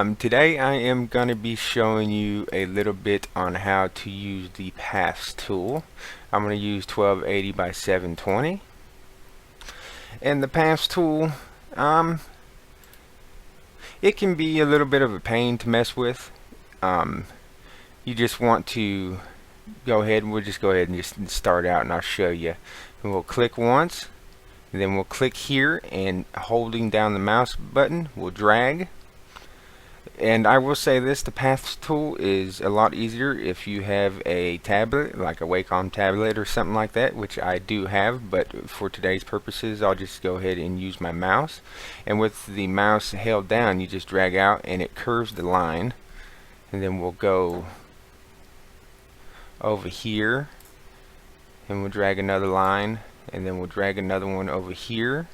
Today I am going to be showing you a little bit on how to use the Paths tool. I'm going to use 1280 by 720. And the Paths tool, it can be a little bit of a pain to mess with. You just want to we'll just go ahead and just start out and I'll show you. And we'll click once, and then we'll click here, and holding down the mouse button, we'll drag. And I will say this, the Paths tool is a lot easier if you have a tablet, like a Wacom tablet or something like that, which I do have, but for today's purposes I'll just go ahead and use my mouse. And with the mouse held down, you just drag out and it curves the line. And then we'll go over here and we'll drag another line, and then we'll drag another one over here,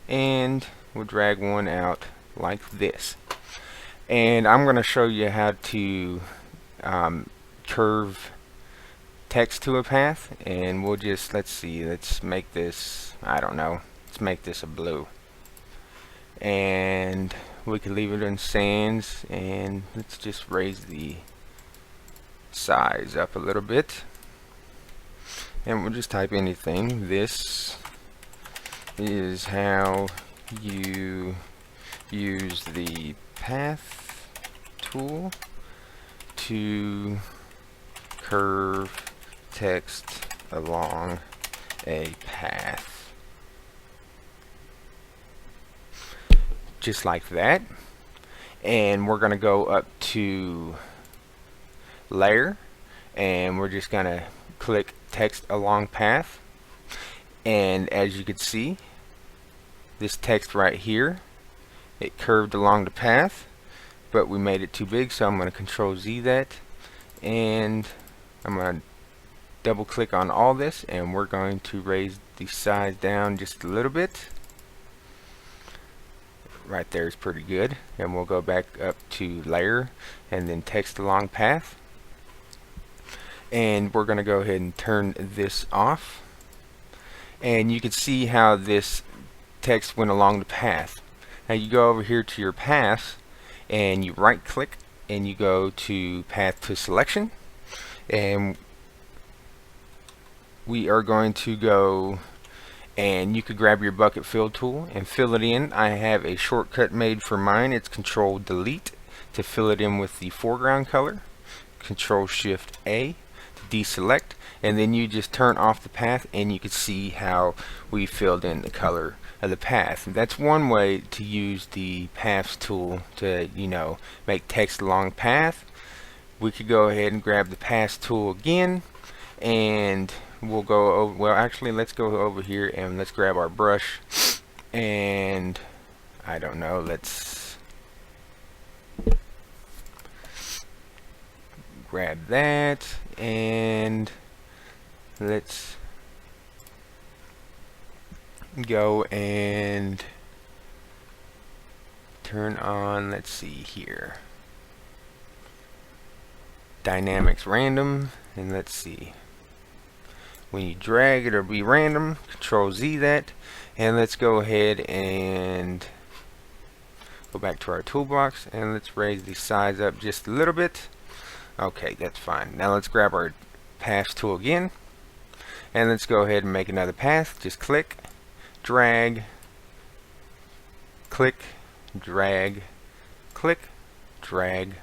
and we'll drag one out like this. And I'm going to show you how to curve text to a path, and we'll just, let's make this, I don't know, let's make this a blue, and we can leave it in sans, and let's just raise the size up a little bit, and we'll just type anything. This is how you use the Path tool to curve text along a path, just like that. And we're going to go up to layer, and we're just going to click text along path, and as you can see, this text right here, it curved along the path, but we made it too big, so I'm going to Control Z that, and I'm going to double click on all this, and we're going to raise the size down just a little bit. Right there is pretty good. And we'll go back up to layer and then text along path, and we're going to go ahead and turn this off, and you can see how this text went along the path. Now you go over here to your paths, and you right click and you go to path to selection, and we are going to go, and you could grab your bucket fill tool and fill it in. I have a shortcut made for mine. It's Control Delete to fill it in with the foreground color, Control Shift A to deselect, and then you just turn off the path, and you can see how we filled in the color of the path. That's one way to use the Paths tool to, make text along path. We could go ahead and grab the Paths tool again, and we'll go over, well actually let's go over here and let's grab our brush, and I don't know, let's grab that, and let's go and turn on, let's see here, dynamics random, and let's see, when you drag it'll be random. Control Z that, and let's go ahead and go back to our toolbox, and let's raise the size up just a little bit. Okay, that's fine. Now let's grab our Paths tool again, and let's go ahead and make another path. Just click, drag, click, drag, click, drag,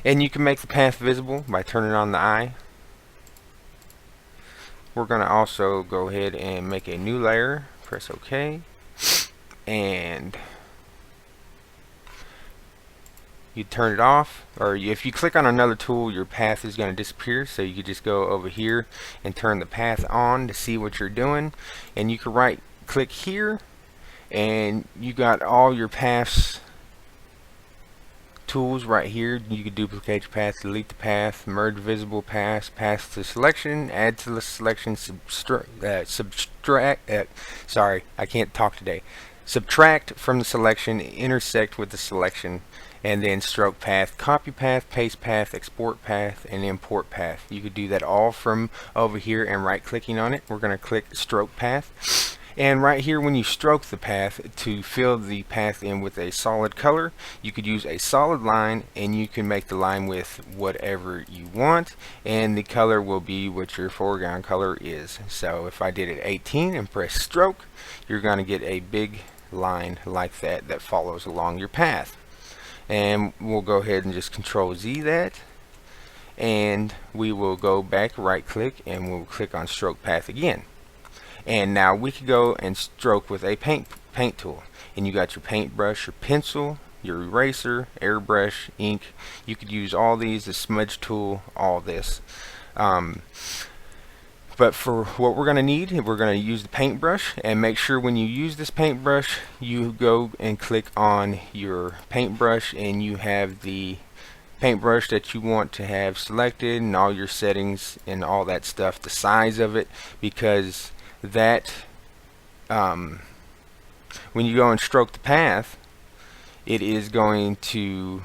and you can make the path visible by turning on the eye. We're going to also go ahead and make a new layer, press OK, and you turn it off, or if you click on another tool your path is going to disappear, so you could just go over here and turn the path on to see what you're doing, and you can right click here, and you got all your paths tools right here. You can duplicate your path, delete the path, merge visible paths, path to selection, add to the selection, sorry, I can't talk today. Subtract from the selection, intersect with the selection, and then stroke path, copy path, paste path, export path, and import path. You could do that all from over here and right clicking on it. We're going to click stroke path, And right here, when you stroke the path, to fill the path in with a solid color, you could use a solid line, and you can make the line with whatever you want, and the color will be what your foreground color is. So if I did it 18 and press stroke, you're going to get a big line like that that follows along your path. And we'll go ahead and just Control Z that, and we will go back, right click, and we'll click on stroke path again. And now we could go and stroke with a paint tool, and you got your paintbrush, your pencil, your eraser, airbrush, ink. You could use all these, the smudge tool, all this. But for what we're going to need, we're going to use the paintbrush, and make sure when you use this paintbrush, you go and click on your paintbrush, and you have the paintbrush that you want to have selected, and all your settings and all that stuff, the size of it, because that when you go and stroke the path, it is going to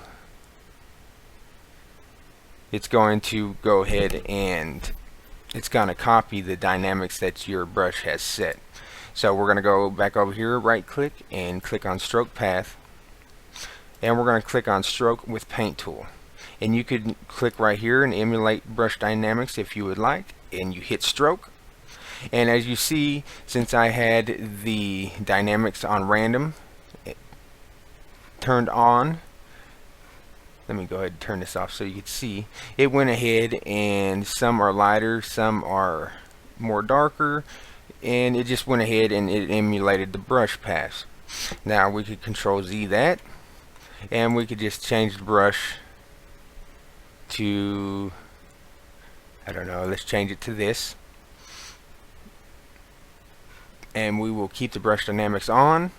go ahead and it's going to copy the dynamics that your brush has set. So we're going to go back over here, right click, and click on stroke path, and we're going to click on stroke with paint tool. And you could click right here and emulate brush dynamics if you would like, and you hit stroke. And as you see, since I had the dynamics on random turned on, let me go ahead and turn this off so you can see, it went ahead and some are lighter, some are more darker, and it just went ahead and it emulated the brush paths. Now we could Control Z that, and we could just change the brush to, I don't know, let's change it to this. And we will keep the brush dynamics on,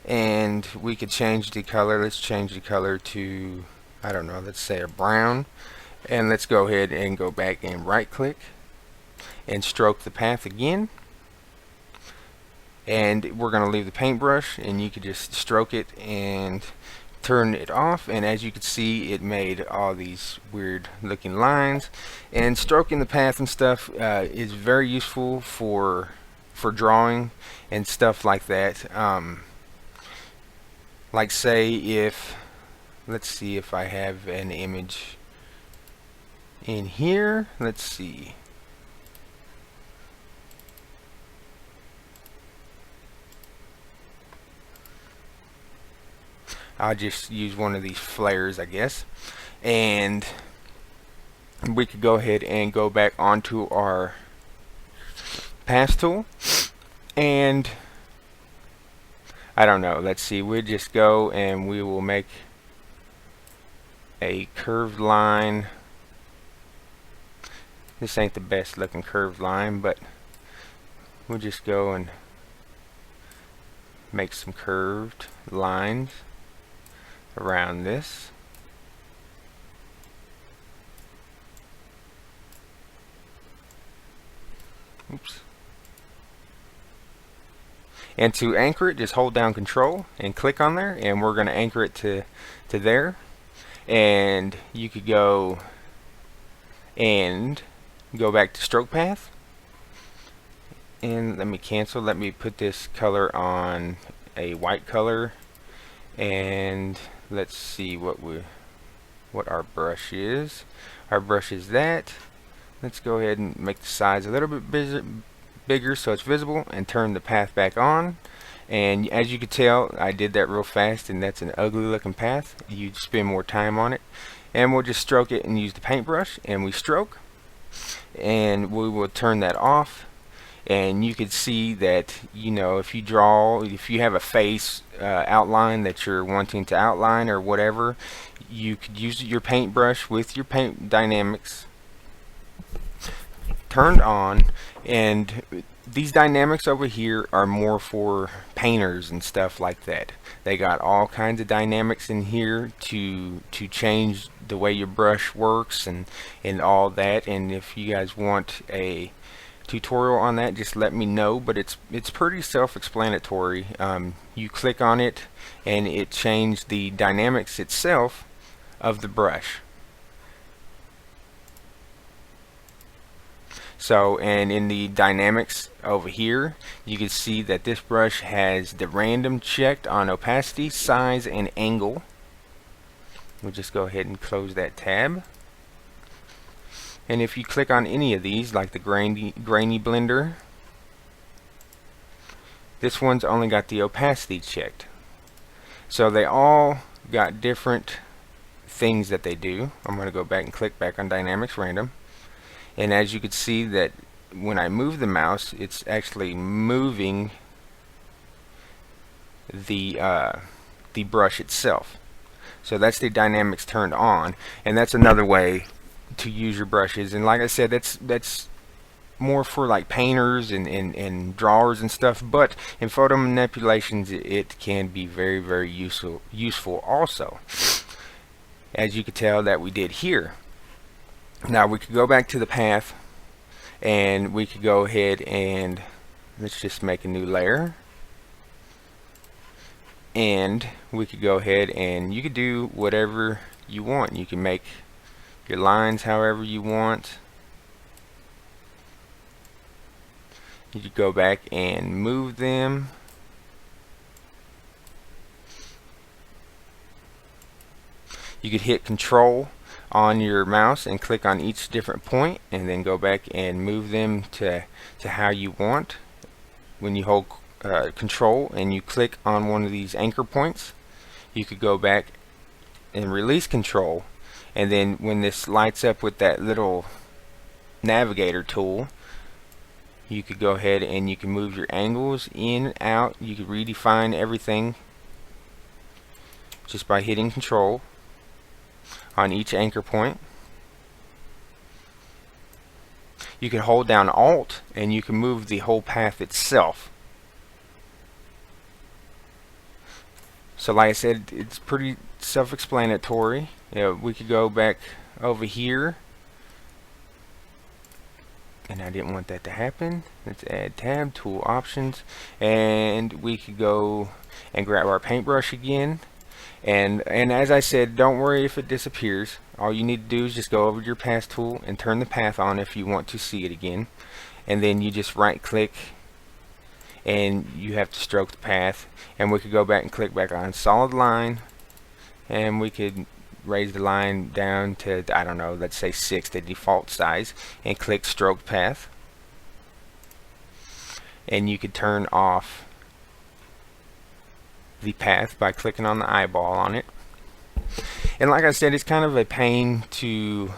and we could change the color. Let's change the color to, I don't know, let's say a brown, and let's go ahead and go back and right click and stroke the path again, and we're going to leave the paintbrush, and you could just stroke it and turn it off, and as you can see, it made all these weird looking lines. And stroking the path and stuff is very useful for drawing and stuff like that. Like say if, let's see if I have an image in here, let's see. I'll just use one of these flares, I guess, and we could go ahead and go back onto our path tool, and I don't know, let's see, we'll just go and we will make a curved line. This ain't the best looking curved line, but we'll just go and make some curved lines around this. Oops. And to anchor it, just hold down Control and click on there, and we're going to anchor it to there. And you could go and go back to stroke path, and let me cancel, let me put this color on a white color, and let's see what our brush is. Our brush is that. Let's go ahead and make the size a little bit bigger so it's visible, and turn the path back on. And as you can tell, I did that real fast, and that's an ugly looking path. You'd spend more time on it. And we'll just stroke it and use the paintbrush, and we stroke, and we will turn that off. And you could see that, you know, if you have a face outline that you're wanting to outline or whatever, you could use your paintbrush with your paint dynamics turned on. And these dynamics over here are more for painters and stuff like that. They got all kinds of dynamics in here to change the way your brush works and all that. And if you guys want a tutorial on that, just let me know, but it's pretty self-explanatory. You click on it and it changed the dynamics itself of the brush. So, and in the dynamics over here, you can see that this brush has the random checked on opacity, size, and angle. We'll just go ahead and close that tab. And if you click on any of these, like the grainy blender, this one's only got the opacity checked. So they all got different things that they do. I'm going to go back and click back on Dynamics Random. And as you can see that when I move the mouse, it's actually moving the brush itself. So that's the dynamics turned on, and that's another way to use your brushes. And like I said, that's more for like painters and drawers and stuff, but in photo manipulations it can be very, very useful also, as you could tell that we did here. Now we could go back to the path, and we could go ahead and let's just make a new layer, and we could go ahead and you could do whatever you want. You can make your lines however you want. You could go back and move them. You could hit Control on your mouse and click on each different point, and then go back and move them to how you want. When you hold Control and you click on one of these anchor points, you could go back and release Control, and then when this lights up with that little navigator tool, you could go ahead and you can move your angles in, out. You could redefine everything just by hitting Control on each anchor point. You can hold down Alt and you can move the whole path itself. So like I said, it's pretty self-explanatory. We could go back over here, and I didn't want that to happen. Let's add tab, tool options, and we could go and grab our paintbrush again. And as I said, don't worry if it disappears. All you need to do is just go over to your path tool and turn the path on if you want to see it again. And then you just right click and you have to stroke the path. And we could go back and click back on solid line, and we could raise the line down to, I don't know, let's say 6, the default size, and click stroke path. And you could turn off the path by clicking on the eyeball on it. And like I said, it's kind of a pain to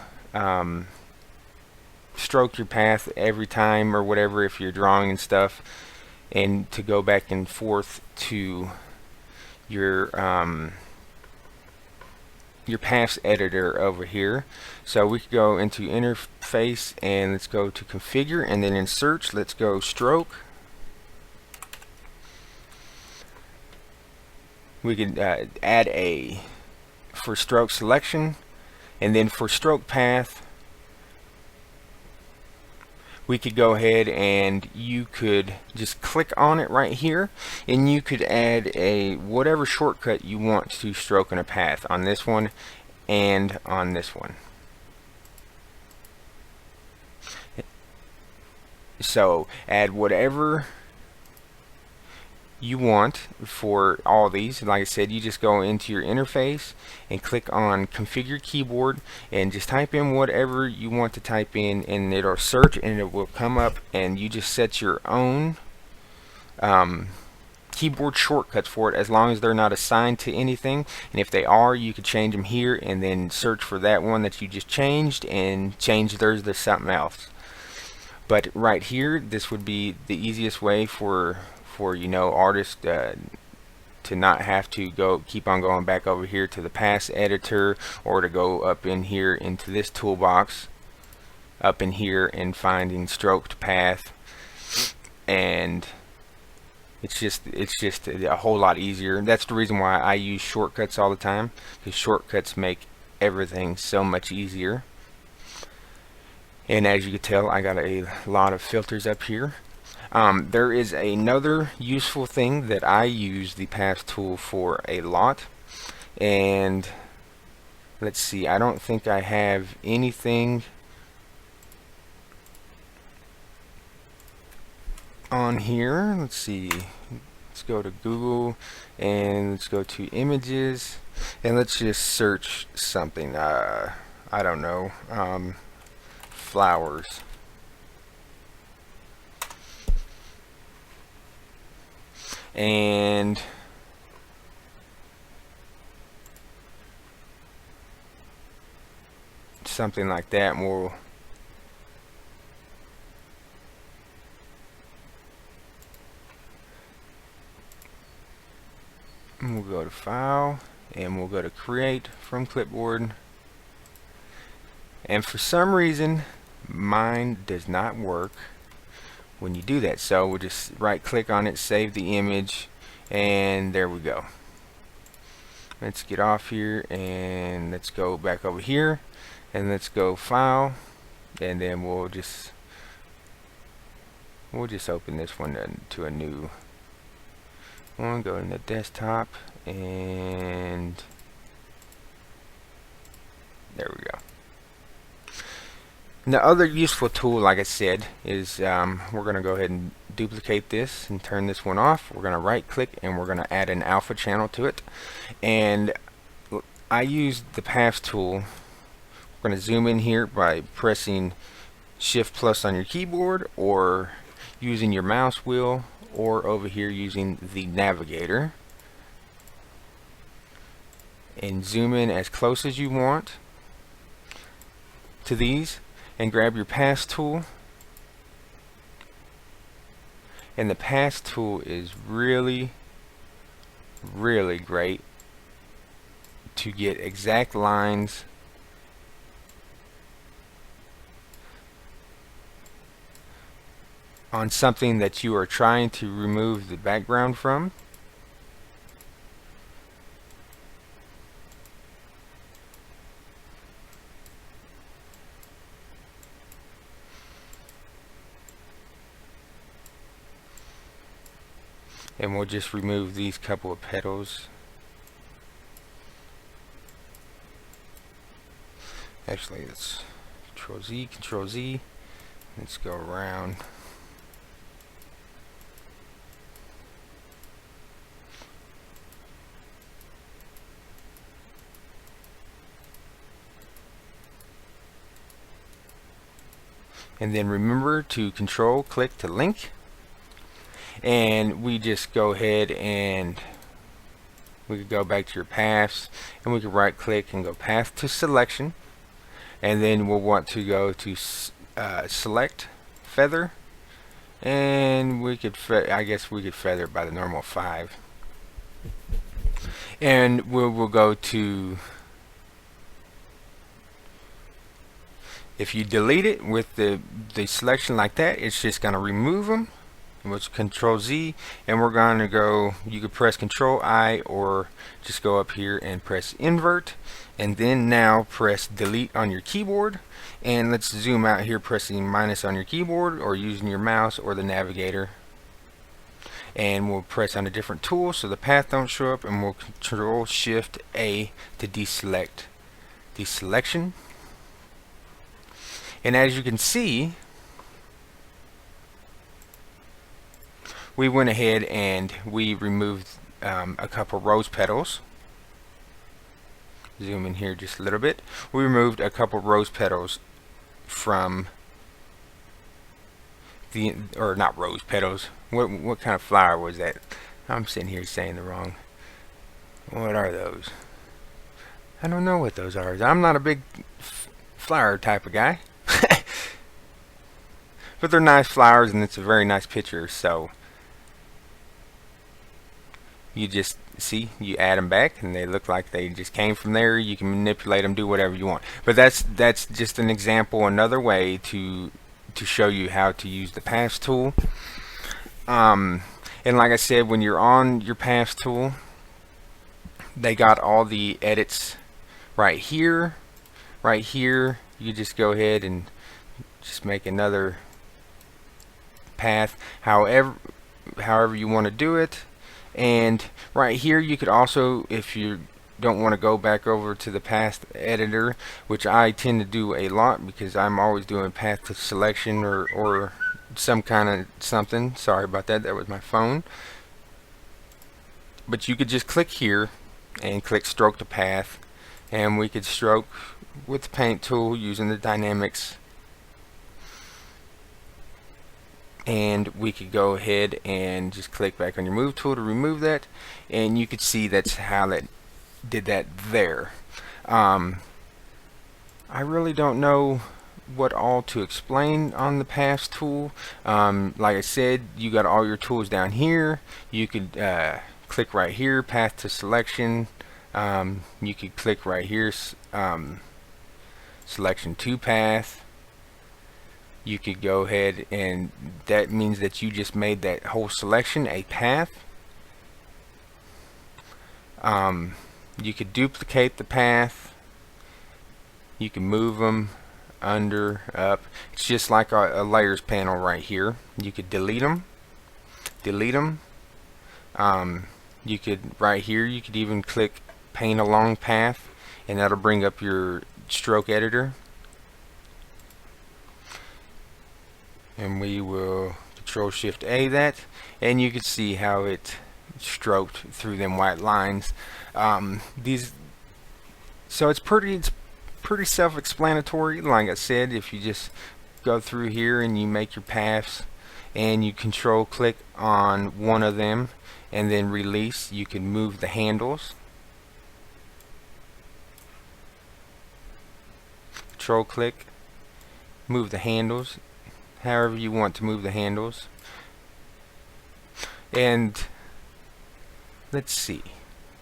stroke your path every time or whatever if you're drawing and stuff, and to go back and forth to your paths editor over here. So we could go into interface, and let's go to configure, and then in search let's go stroke. We can add a for stroke selection, and then for stroke path we could go ahead and you could just click on it right here, and you could add a whatever shortcut you want to stroke in a path on this one and on this one. So add whatever you want for all these. Like I said, you just go into your interface and click on configure keyboard and just type in whatever you want to type in, and it'll search and it will come up, and you just set your own keyboard shortcuts for it, as long as they're not assigned to anything. And if they are, you could change them here and then search for that one that you just changed and change theirs to something else. But right here, this would be the easiest way for you know, artists to not have to keep on going back over here to the path editor, or to go up in here into this toolbox up in here and finding stroked path. And it's just a whole lot easier. That's the reason why I use shortcuts all the time, because shortcuts make everything so much easier. And as you can tell, I got a lot of filters up here. There is another useful thing that I use the path tool for a lot, and let's see, I don't think I have anything on here, let's see, let's go to Google and let's go to images and let's just search something. I don't know, flowers. And something like that, and we'll go to File and we'll go to Create from Clipboard. And for some reason mine does not work when you do that, so we'll just right click on it, save the image, and there we go. Let's get off here and let's go back over here and let's go File, and then we'll just open this one to a new one. Go in the desktop and there we go. And the other useful tool, like I said, is we're going to go ahead and duplicate this and turn this one off. We're going to right click and we're going to add an alpha channel to it. And I use the path tool. We're going to zoom in here by pressing Shift plus on your keyboard, or using your mouse wheel, or over here using the navigator, and zoom in as close as you want to these, and grab your path tool. And the path tool is really great to get exact lines on something that you are trying to remove the background from. And we'll just remove these couple of petals. Actually, let's Control Z. Let's go around. And then remember to Control click to link. And we just go ahead and we could go back to your paths, and we could right click and go path to selection, and then we'll want to go to select feather, and we could I guess we could feather by the normal 5, and we'll go to, if you delete it with the selection like that, it's just going to remove them. Which Control Z, and we're going to go, you could press Control I, or just go up here and press invert, and then now press delete on your keyboard. And let's zoom out here, pressing minus on your keyboard or using your mouse or the navigator, and we'll press on a different tool so the path don't show up, and we'll Control Shift A to deselect the selection. And as you can see, we went ahead and we removed a couple rose petals. Zoom in here just a little bit. We removed a couple rose petals from the, or not rose petals. What kind of flower was that? I'm sitting here saying the wrong. What are those? I don't know what those are. I'm not a big flower type of guy. But they're nice flowers, and it's a very nice picture, so you just see, you add them back and they look like they just came from there. You can manipulate them, do whatever you want. But that's just an example, another way to show you how to use the path tool. And like I said, when you're on your path tool, they got all the edits right here. Right here, you just go ahead and just make another path, however you want to do it. And right here you could also, if you don't want to go back over to the path editor, which I tend to do a lot because I'm always doing path to selection or some kind of something. Sorry about that. That was my phone. But you could just click here and click stroke to path, and we could stroke with the paint tool using the dynamics, and we could go ahead and just click back on your move tool to remove that, and you could see that's how that did that there. I really don't know what all to explain on the paths tool. Like I said, you got all your tools down here. You could click right here, path to selection. You could click right here, selection to path. You could go ahead, and that means that you just made that whole selection a path. You could duplicate the path. You can move them under, up. It's just like a layers panel right here. You could delete them. You could, right here, you could even click paint along path, and that'll bring up your stroke editor. And we will Control Shift A that, and you can see how it stroked through them white lines. So it's pretty self-explanatory. Like I said, if you just go through here and you make your paths and you control click on one of them and then release, you can move the handles. Control click, move the handles however you want to move the handles. And let's see,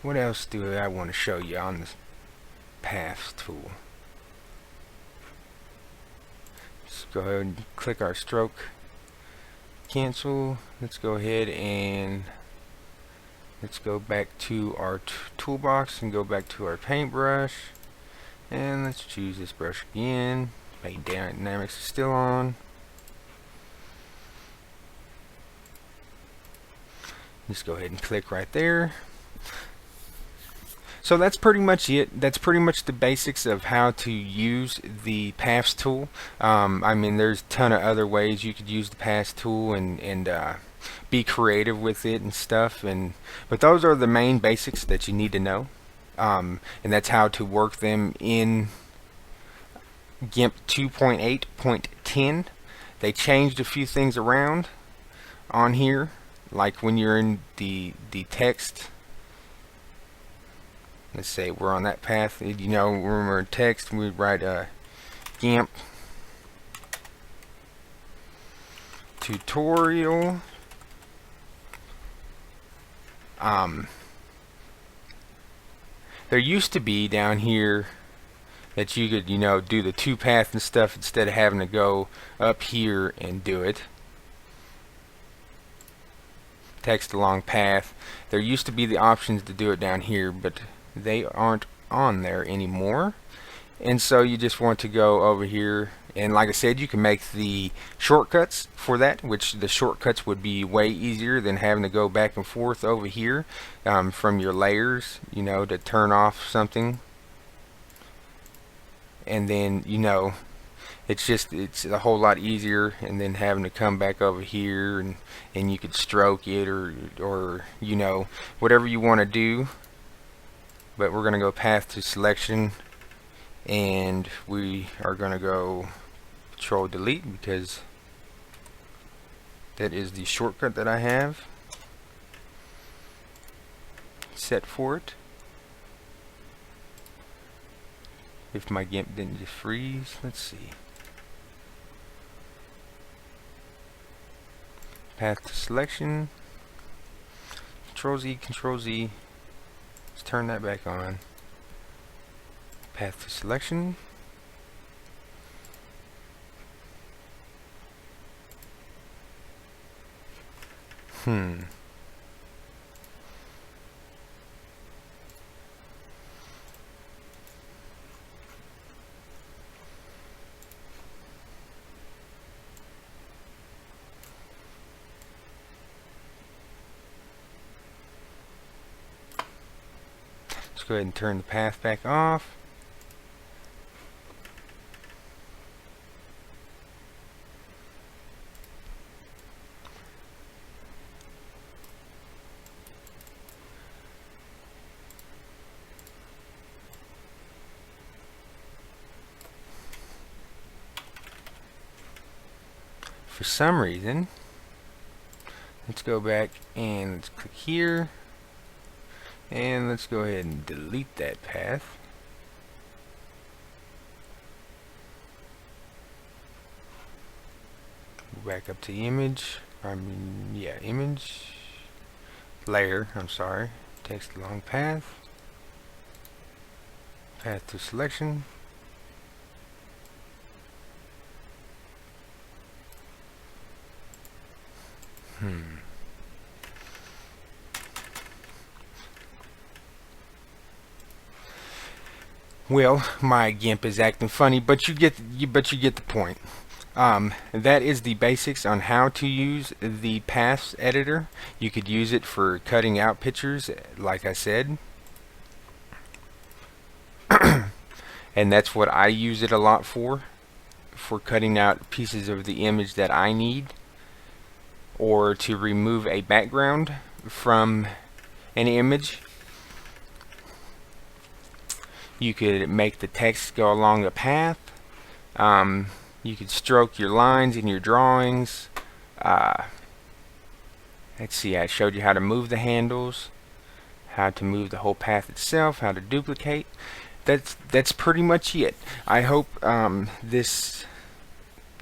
what else do I want to show you on this paths tool? Let's go ahead and click our stroke cancel. Let's go ahead and let's go back to our toolbox and go back to our paintbrush, and let's choose this brush again. Paint dynamics is still on. Just go ahead and click right there. So that's pretty much it. That's pretty much the basics of how to use the paths tool. I mean, there's a ton of other ways you could use the paths tool and be creative with it and stuff. But those are the main basics that you need to know. And that's how to work them in Gimp 2.8.10. They changed a few things around on here, like when you're in the text. Let's say we're on that path. You know, when we're in text, we write Gimp tutorial. There used to be down here that you could, you know, do the two path and stuff instead of having to go up here and do it. Text along path. There used to be the options to do it down here, but they aren't on there anymore. And so you just want to go over here, and like I said, you can make the shortcuts for that, which the shortcuts would be way easier than having to go back and forth over here from your layers, you know, to turn off something. And then, you know, it's a whole lot easier, and then having to come back over here and you could stroke it or you know, whatever you want to do. But we're going to go path to selection, and we are going to go Control Delete because that is the shortcut that I have set for it. If my Gimp didn't just freeze, let's see. Path to selection, Control Z, Control Z. Let's turn that back on. Path to selection. Go ahead and turn the path back off. for some reason, let's go back and let's click here, and let's go ahead and delete that path. Go back up to image, image, layer, text along path, path to selection. Well, my GIMP is acting funny, but you get the point. That is the basics on how to use the paths editor. You could use it for cutting out pictures, like I said. And that's what I use it a lot for cutting out pieces of the image that I need, or to remove a background from an image. You could make the text go along a path. You could stroke your lines in your drawings. Let's see, I showed you how to move the handles, how to move the whole path itself, how to duplicate. That's pretty much it. I hope this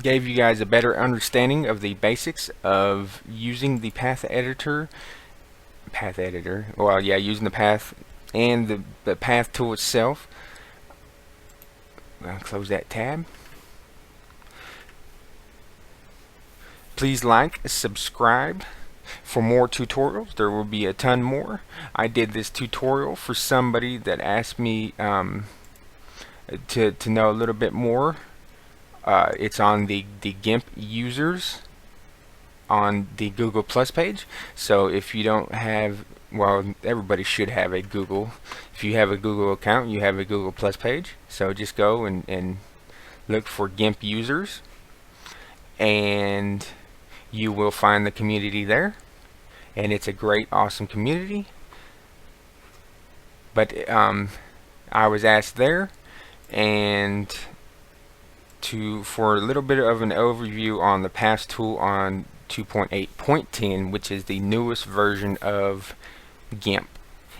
gave you guys a better understanding of the basics of using the path editor. Well, yeah, using the path and the path tool itself. I'll close that tab. Please like, subscribe for more tutorials. There will be a ton more. I did this tutorial for somebody that asked me to know a little bit more. It's on the Gimp users on the Google Plus page. So if you don't have, well, everybody should have a Google. If you have a Google account, you have a Google Plus page. So just go and look for Gimp users, and you will find the community there. And it's a great, awesome community. But I was asked there, and for a little bit of an overview on the paths tool on 2.8.10, which is the newest version of Gimp.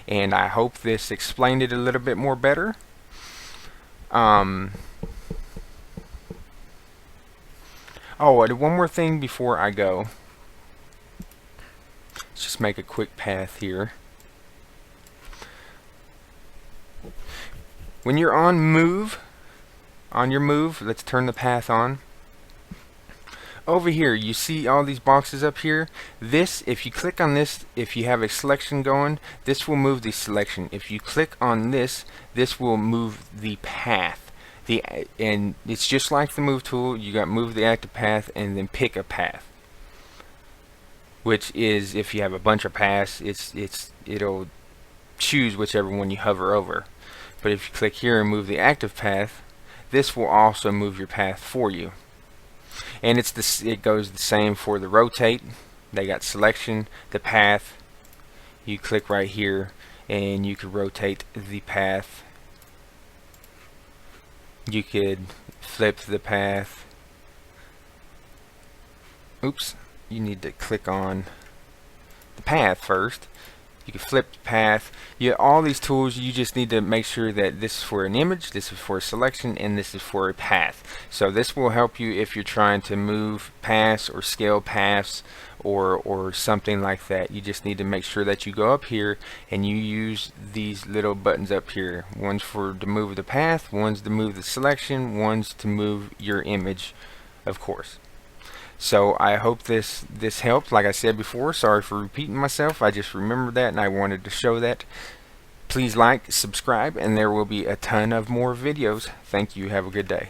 And I hope this explained it a little bit more better. Oh, and one more thing before I go. Let's just make a quick path here. When you're on your move, let's turn the path on. Over here, you see all these boxes up here. This, if you click on this, if you have a selection going, this will move the selection. If you click on this, this will move the path. And it's just like the move tool. You got move the active path and then pick a path, which is, if you have a bunch of paths, it'll choose whichever one you hover over. But if you click here and move the active path, this will also move your path for you. And it goes the same for the rotate. They got selection, the path. You click right here and you could rotate the path. You could flip the path. Oops, you need to click on the path first. You can flip the path. All these tools, you just need to make sure that this is for an image, this is for a selection, and this is for a path. So this will help you if you're trying to move paths or scale paths or something like that. You just need to make sure that you go up here and you use these little buttons up here. One's to move the path, one's to move the selection, one's to move your image, of course. So I hope this helped. Like I said before, sorry for repeating myself. I just remembered that and I wanted to show that. Please like, subscribe, and there will be a ton of more videos. Thank you. Have a good day.